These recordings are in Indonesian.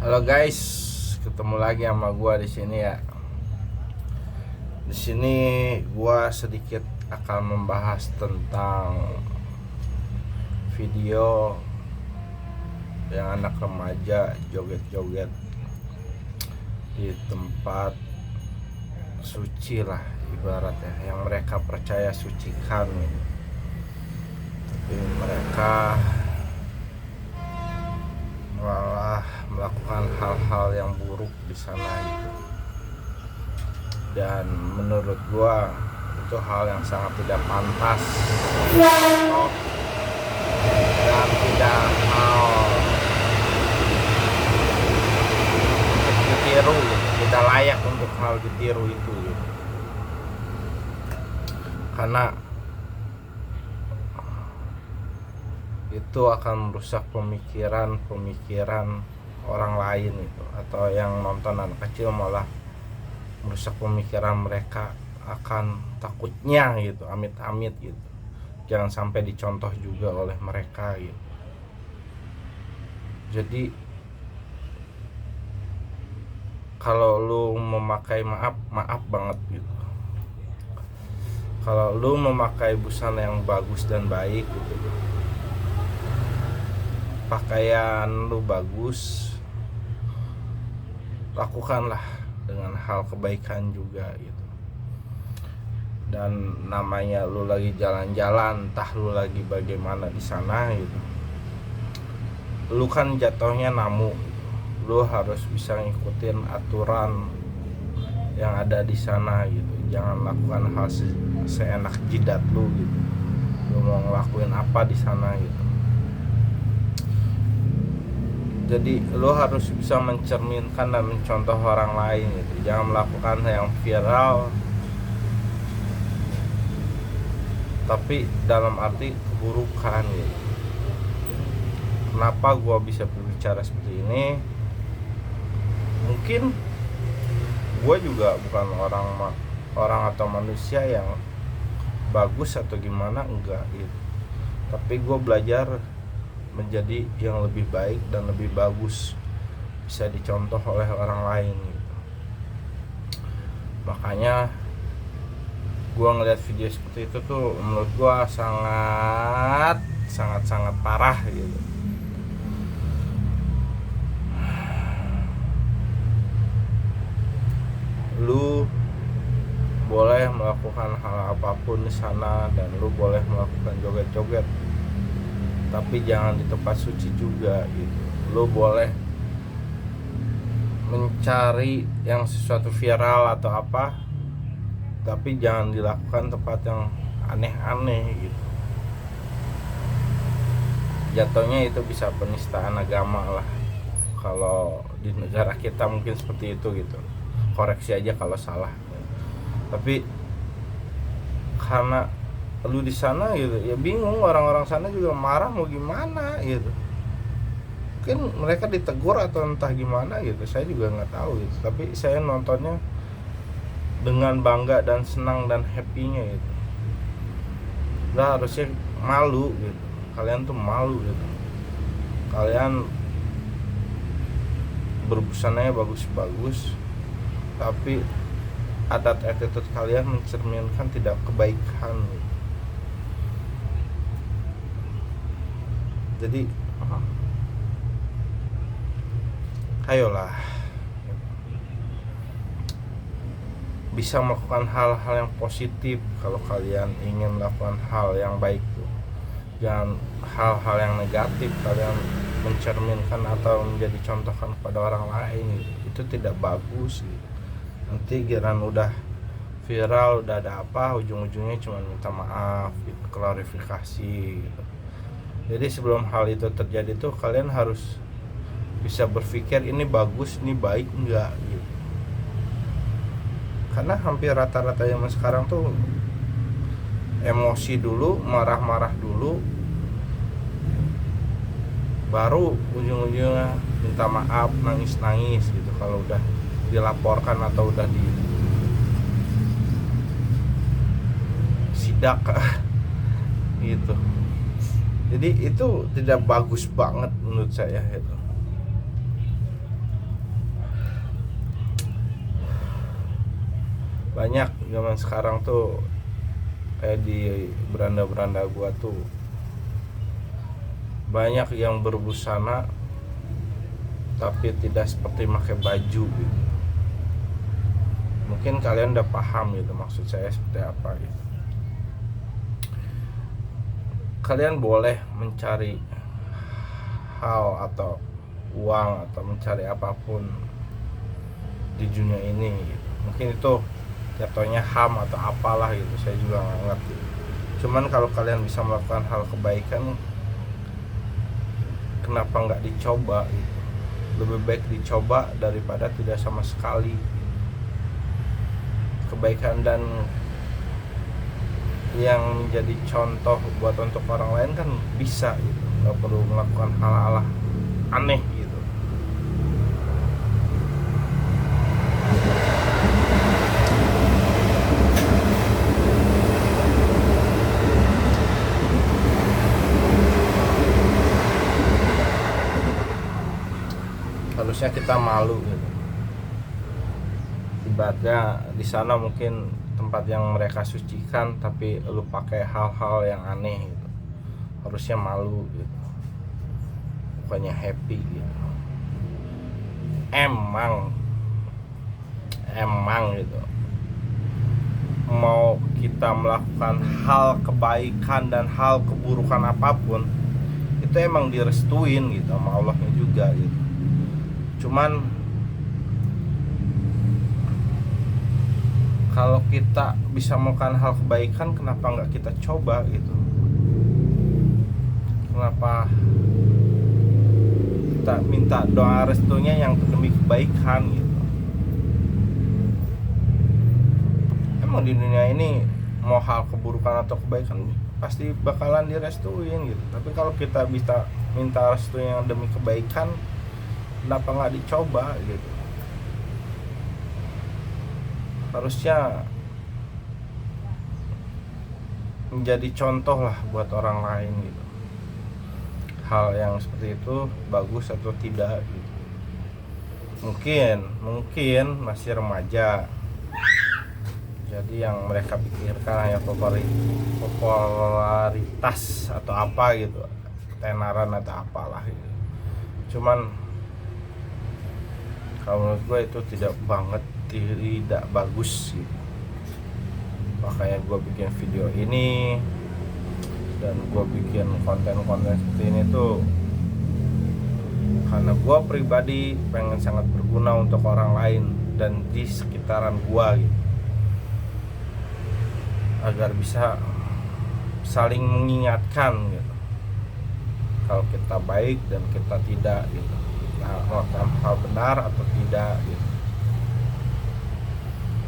Halo guys, ketemu lagi sama gua di sini ya. Di sini gua sedikit akan membahas tentang video yang anak remaja joget-joget di tempat suci lah ibaratnya, yang mereka percaya sucikan gitu. Tapi mereka malah melakukan hal-hal yang buruk di sana gitu. Dan menurut gua itu hal yang sangat tidak pantas dan tidak hal untuk ditiru gitu. Tidak layak untuk hal ditiru itu gitu. Karena itu akan merusak pemikiran orang lain itu, atau yang nonton anak kecil malah merusak pemikiran mereka akan takutnya gitu, amit-amit gitu. Jangan sampai dicontoh juga oleh mereka gitu. Jadi kalau lu memakai maaf banget gitu. Kalau lu memakai busana yang bagus dan baik gitu, pakaian lu bagus, lakukanlah dengan hal kebaikan juga gitu. Dan namanya lu lagi jalan-jalan, entah lu lagi bagaimana di sana gitu, lu kan jatuhnya namu gitu. Lu harus bisa ngikutin aturan yang ada di sana gitu. Jangan lakukan hal seenak jidat lu gitu. Lu mau ngelakuin apa di sana gitu. Jadi lo harus bisa mencerminkan dan mencontoh orang lain gitu. Jangan melakukan yang viral tapi dalam arti keburukan gitu. Kenapa gua bisa berbicara seperti ini? Mungkin gua juga bukan orang atau manusia yang bagus atau gimana, enggak gitu. Tapi gua belajar menjadi yang lebih baik dan lebih bagus, bisa dicontoh oleh orang lain gitu. Makanya gua ngeliat video seperti itu tuh menurut gua sangat parah gitu. Lu boleh melakukan hal apapun di sana dan lu boleh melakukan joget-joget, tapi jangan di tempat suci juga gitu. Lo boleh mencari yang sesuatu viral atau apa, tapi jangan dilakukan tempat yang aneh-aneh gitu. Jatuhnya itu bisa penistaan agama lah. Kalau di negara kita mungkin seperti itu gitu. Koreksi aja kalau salah. Tapi karena lu di sana gitu ya, bingung, orang-orang sana juga marah mau gimana gitu. Mungkin mereka ditegur atau entah gimana gitu, saya juga nggak tahu gitu. Tapi saya nontonnya dengan bangga dan senang dan happy-nya gitu. Lah harusnya malu gitu. Kalian tuh malu gitu. Kalian berbusananya bagus-bagus, tapi adat attitude kalian mencerminkan tidak kebaikan gitu. Jadi ayolah, bisa melakukan hal-hal yang positif kalau kalian ingin melakukan hal yang baik tuh. Jangan hal-hal yang negatif kalian mencerminkan atau menjadi contohkan kepada orang lain gitu. Itu tidak bagus gitu. Nanti giliran udah viral, udah ada apa, ujung-ujungnya cuma minta maaf gitu, klarifikasi gitu. Jadi sebelum hal itu terjadi tuh kalian harus bisa berpikir ini bagus, ini baik enggak gitu. Karena hampir rata-rata zaman sekarang tuh emosi dulu, marah-marah dulu, baru ujung-ujungnya minta maaf, nangis-nangis gitu kalau udah dilaporkan atau udah di sidak gitu. Jadi itu tidak bagus banget menurut saya itu. Banyak zaman sekarang tuh kayak di beranda-beranda gua tuh banyak yang berbusana tapi tidak seperti pakai baju gitu. Mungkin kalian udah paham gitu maksud saya seperti apa gitu. Kalian boleh mencari hal atau uang atau mencari apapun di dunia ini gitu. Mungkin itu jatuhnya HAM atau apalah gitu, saya juga nggak ngerti. Cuman kalau kalian bisa melakukan hal kebaikan, kenapa nggak dicoba gitu. Lebih baik dicoba daripada tidak sama sekali. Kebaikan dan yang menjadi contoh buat untuk orang lain kan bisa gitu, nggak perlu melakukan hal-hal aneh gitu. Harusnya kita malu gitu. Ibaratnya di sana mungkin tempat yang mereka sucikan, tapi lu pakai hal-hal yang aneh gitu. Harusnya malu gitu, bukannya happy gitu. Emang gitu, mau kita melakukan hal kebaikan dan hal keburukan apapun itu emang direstuin gitu sama Allahnya juga gitu. Cuman kalau kita bisa melakukan hal kebaikan, kenapa nggak kita coba gitu? Kenapa kita minta doa restunya yang demi kebaikan gitu? Emang di dunia ini mau hal keburukan atau kebaikan pasti bakalan direstuin gitu. Tapi kalau kita bisa minta restu yang demi kebaikan, kenapa nggak dicoba gitu? Harusnya menjadi contoh lah buat orang lain gitu. Hal yang seperti itu bagus atau tidak gitu. Mungkin masih remaja, jadi yang mereka pikirkan hanya popularitas atau apa gitu, tenaran atau apalah gitu. Cuman kalau menurut gue itu tidak bagus gitu. Makanya gue bikin video ini dan gue bikin konten-konten seperti ini tuh karena gue pribadi pengen sangat berguna untuk orang lain dan di sekitaran gue gitu, agar bisa saling mengingatkan gitu, kalau kita baik dan kita tidak gitu, kita melakukan hal benar atau tidak gitu.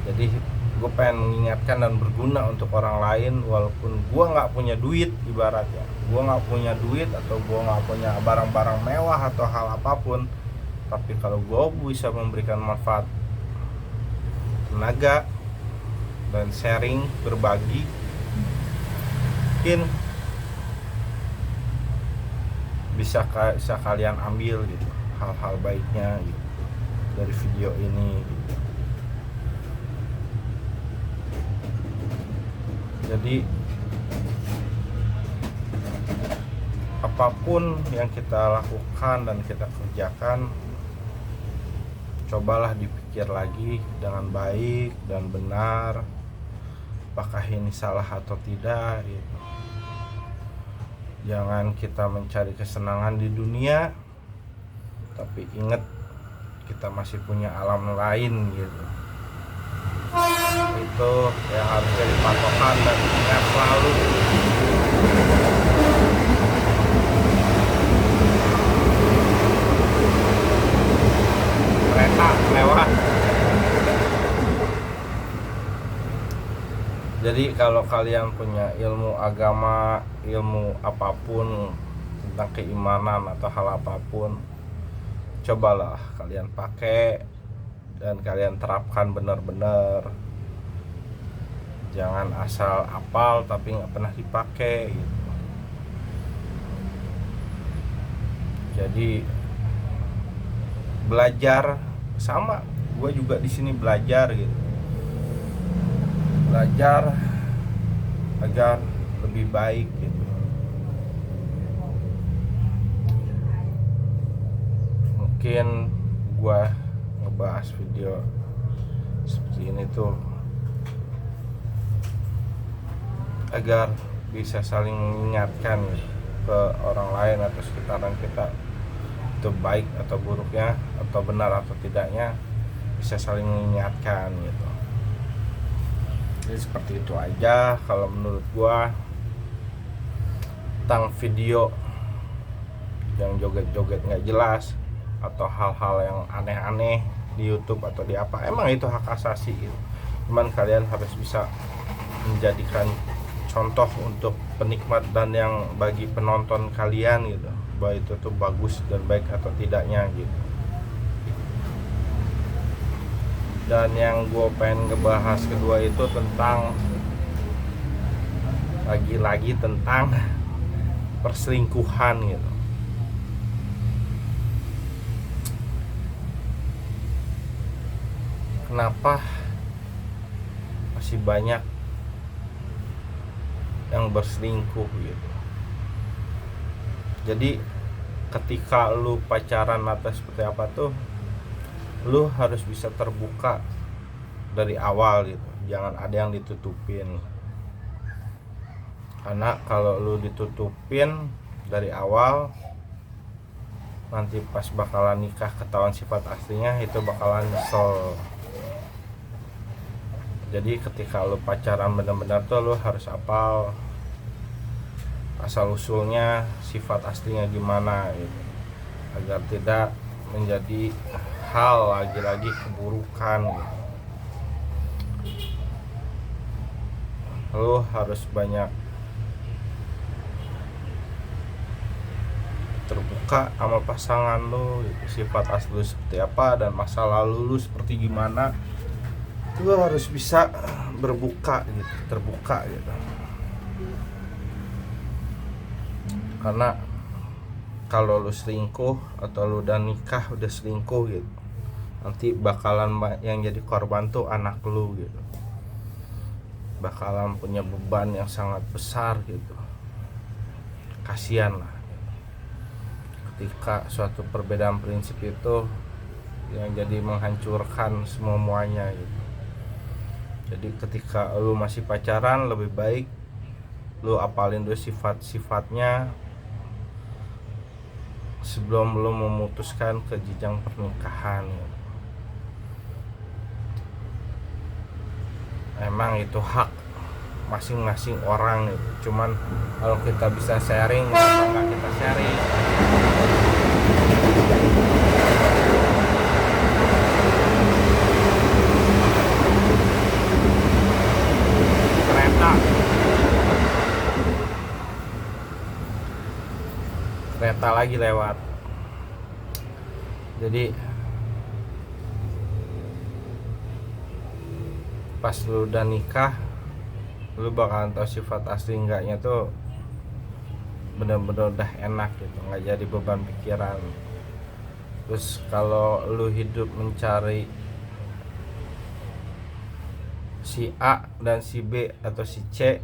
Jadi gue pengen mengingatkan dan berguna untuk orang lain, walaupun gue nggak punya duit, ibaratnya gue nggak punya duit atau gue nggak punya barang-barang mewah atau hal apapun, tapi kalau gue bisa memberikan manfaat, tenaga dan sharing, berbagi, mungkin bisa kalian ambil gitu hal-hal baiknya gitu dari video ini gitu. Jadi apapun yang kita lakukan dan kita kerjakan, cobalah dipikir lagi dengan baik dan benar, apakah ini salah atau tidak gitu. Jangan kita mencari kesenangan di dunia, tapi ingat kita masih punya alam lain gitu. Itu yang harus jadi patokan dan ingat selalu. Kereta lewat. Jadi kalau kalian punya ilmu agama, ilmu apapun tentang keimanan atau hal apapun, cobalah kalian pakai dan kalian terapkan benar-benar. Jangan asal apal tapi nggak pernah dipakai gitu. Jadi belajar sama, gue juga di sini belajar gitu. belajar agar lebih baik gitu. Mungkin gua ngebahas video seperti ini tuh agar bisa saling mengingatkan gitu, ke orang lain atau sekitaran kita, itu baik atau buruknya, atau benar atau tidaknya, bisa saling mengingatkan gitu. Jadi seperti itu aja kalau menurut gua tentang video yang joget-joget nggak jelas atau hal-hal yang aneh-aneh di YouTube atau di apa. Emang itu hak asasi gitu. Cuman kalian harus bisa menjadikan contoh untuk penikmat dan yang bagi penonton kalian gitu, bahwa itu tuh bagus dan baik atau tidaknya gitu. Dan yang gue pengen ngebahas kedua itu tentang lagi-lagi tentang perselingkuhan gitu. Kenapa masih banyak yang berselingkuh gitu. Jadi ketika lu pacaran atau seperti apa tuh, lu harus bisa terbuka dari awal gitu. Jangan ada yang ditutupin. Karena kalau lu ditutupin dari awal, nanti pas bakalan nikah ketahuan sifat aslinya, itu bakalan nyesel. Jadi ketika lu pacaran benar-benar tuh lu harus hafal asal usulnya, sifat aslinya gimana gitu, agar tidak menjadi hal lagi-lagi keburukan gitu. Lu harus banyak terbuka sama pasangan lu gitu, sifat asli lu seperti apa dan masa lalu lu seperti gimana. Lu harus bisa berbuka gitu, terbuka gitu. Karena kalau lu selingkuh atau lu udah nikah udah selingkuh gitu, nanti bakalan yang jadi korban tuh anak lu gitu. Bakalan punya beban yang sangat besar gitu. Kasian lah ketika suatu perbedaan prinsip itu yang jadi menghancurkan semuanya gitu. Jadi ketika lu masih pacaran, lebih baik lu apalin dulu sifat-sifatnya sebelum lu memutuskan ke jenjang pernikahan gitu. Emang itu hak masing-masing orang gitu. Cuman kalau kita bisa sharing, kenapa nggak kita sharing? Kereta lagi lewat. Jadi pas lu udah nikah, lu bakalan tahu sifat asli enggaknya tuh bener-bener udah enak gitu, nggak jadi beban pikiran. Terus kalau lu hidup mencari si A dan si B atau si C,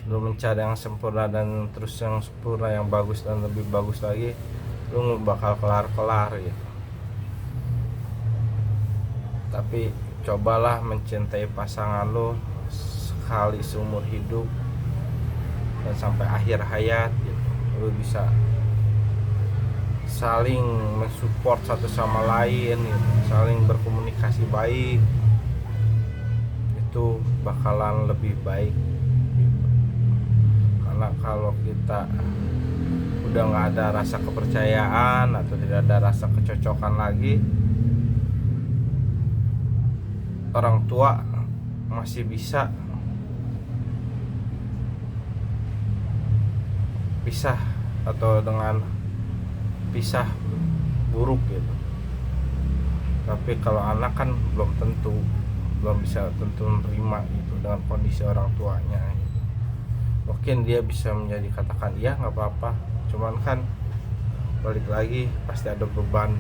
lu mencari yang sempurna dan terus yang sempurna, yang bagus dan lebih bagus lagi, lu bakal kelar-kelar gitu. Tapi cobalah mencintai pasangan lu sekali seumur hidup dan sampai akhir hayat gitu. Lu bisa saling mensupport satu sama lain gitu, saling berkomunikasi baik, itu bakalan lebih baik gitu. Karena kalau kita udah nggak ada rasa kepercayaan atau tidak ada rasa kecocokan lagi, orang tua masih bisa pisah atau dengan pisah buruk gitu. Tapi kalau anak kan belum bisa menerima gitu dengan kondisi orang tuanya. Mungkin dia bisa menjadi katakan iya nggak apa-apa, cuman kan balik lagi pasti ada beban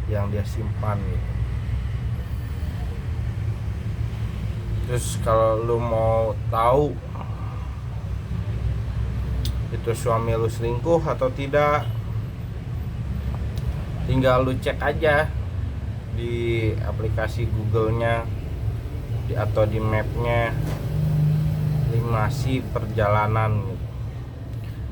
yang dia simpan gitu. Terus kalau lu mau tahu itu suami lu selingkuh atau tidak, tinggal lu cek aja di aplikasi Google-nya atau di map-nya Limasi perjalanan gitu.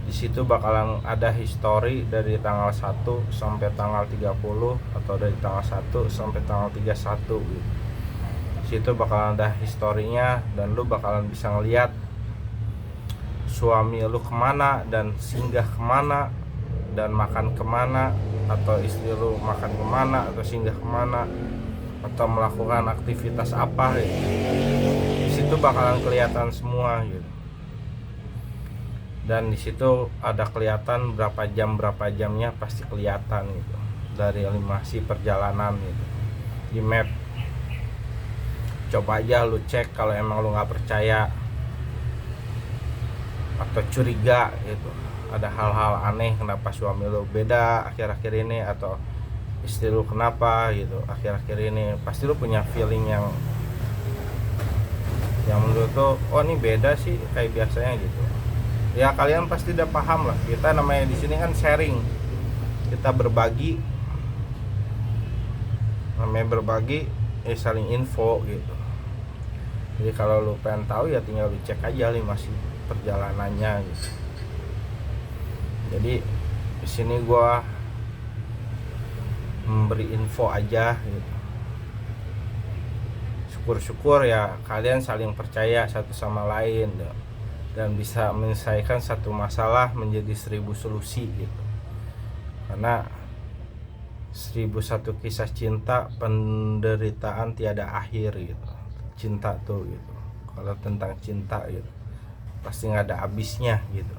Di situ bakalan ada history dari tanggal 1 sampai tanggal 30 atau dari tanggal 1 sampai tanggal 31 gitu. Di situ bakalan ada historinya dan lu bakalan bisa ngeliat suami lu kemana dan singgah kemana dan makan kemana, atau istri lu makan kemana atau singgah kemana atau melakukan aktivitas apa gitu. Di situ bakalan kelihatan semua gitu. Dan di situ ada kelihatan berapa jamnya pasti kelihatan gitu dari animasi perjalanan gitu di map. Coba aja lu cek kalau emang lu nggak percaya atau curiga gitu, ada hal-hal aneh kenapa suami lu beda akhir-akhir ini atau istri lu kenapa gitu akhir-akhir ini, pasti lu punya feeling yang menurut lu oh ini beda sih kayak biasanya gitu. Ya kalian pasti udah paham lah, kita namanya di sini kan sharing, kita berbagi, namanya berbagi saling info gitu. Jadi kalau lu pengen tahu ya tinggal lu cek aja Limasi perjalanannya gitu. Jadi di sini gua memberi info aja gitu. Syukur-syukur ya kalian saling percaya satu sama lain gitu, dan bisa menyelesaikan satu masalah menjadi 1000 solusi gitu. Karena 1001 kisah cinta, penderitaan tiada akhir gitu. Cinta tuh gitu. Kalau tentang cinta gitu pasti nggak ada habisnya gitu.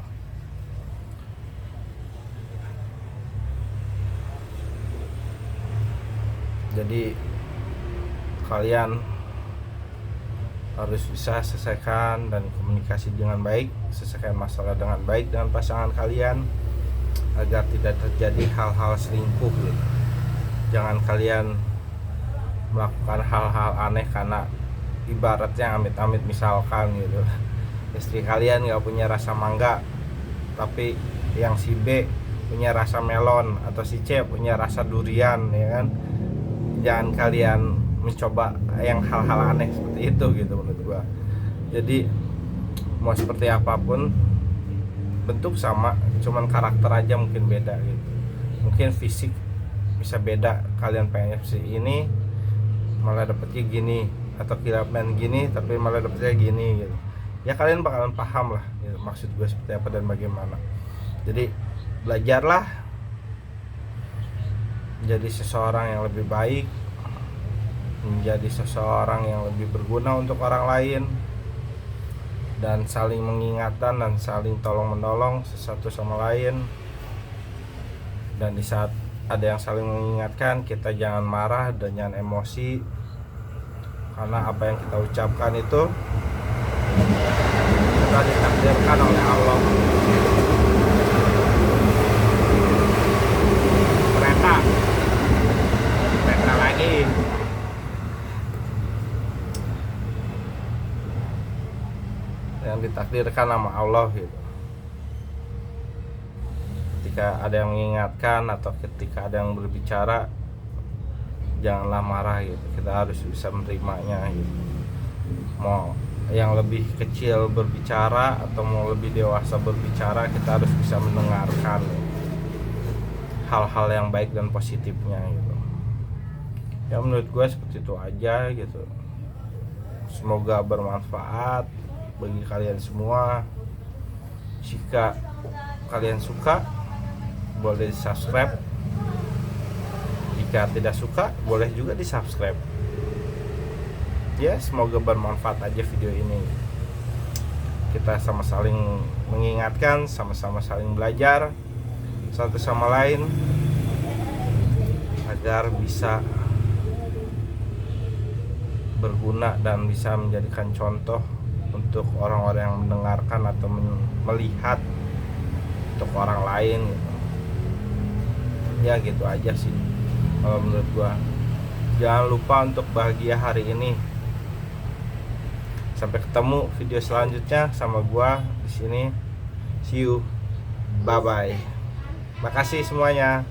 Jadi kalian harus bisa selesaikan dan komunikasi dengan baik, selesaikan masalah dengan baik dengan pasangan kalian agar tidak terjadi hal-hal selingkuh gitu. Jangan kalian melakukan hal-hal aneh karena ibaratnya amit-amit misalkan gitu, istri kalian nggak punya rasa mangga tapi yang si B punya rasa melon atau si C punya rasa durian ya kan. Jangan kalian mencoba yang hal-hal aneh seperti itu gitu menurut gua. Jadi mau seperti apapun bentuk sama, cuman karakter aja mungkin beda gitu. Mungkin fisik bisa beda, kalian pengen si ini malah dapetnya gini, atau kira pengen gini tapi malah dapetnya gini gitu. Ya kalian bakalan paham lah gitu, maksud gue seperti apa dan bagaimana. Jadi belajarlah menjadi seseorang yang lebih baik, menjadi seseorang yang lebih berguna untuk orang lain, dan saling mengingatkan dan saling tolong menolong satu sama lain. Dan di saat ada yang saling mengingatkan, kita jangan marah dan jangan emosi, karena apa yang kita ucapkan itu kita ditakdirkan oleh Allah. Mereka lagi yang ditakdirkan sama Allah gitu. Ketika ada yang mengingatkan atau ketika ada yang berbicara, janganlah marah gitu. Kita harus bisa menerimanya gitu. Mau yang lebih kecil berbicara atau mau lebih dewasa berbicara, kita harus bisa mendengarkan hal-hal yang baik dan positifnya gitu. Ya menurut gue seperti itu aja gitu. Semoga bermanfaat bagi kalian semua. Jika kalian suka, boleh di subscribe. Jika tidak suka, boleh juga di subscribe. Ya semoga bermanfaat aja video ini. Kita sama saling mengingatkan, sama-sama saling belajar satu sama lain agar bisa berguna dan bisa menjadikan contoh untuk orang-orang yang mendengarkan atau melihat untuk orang lain gitu. Ya gitu aja sih kalau menurut gua. Jangan lupa untuk bahagia hari ini. Sampai ketemu video selanjutnya sama gua di sini. See you. Bye bye. Makasih semuanya.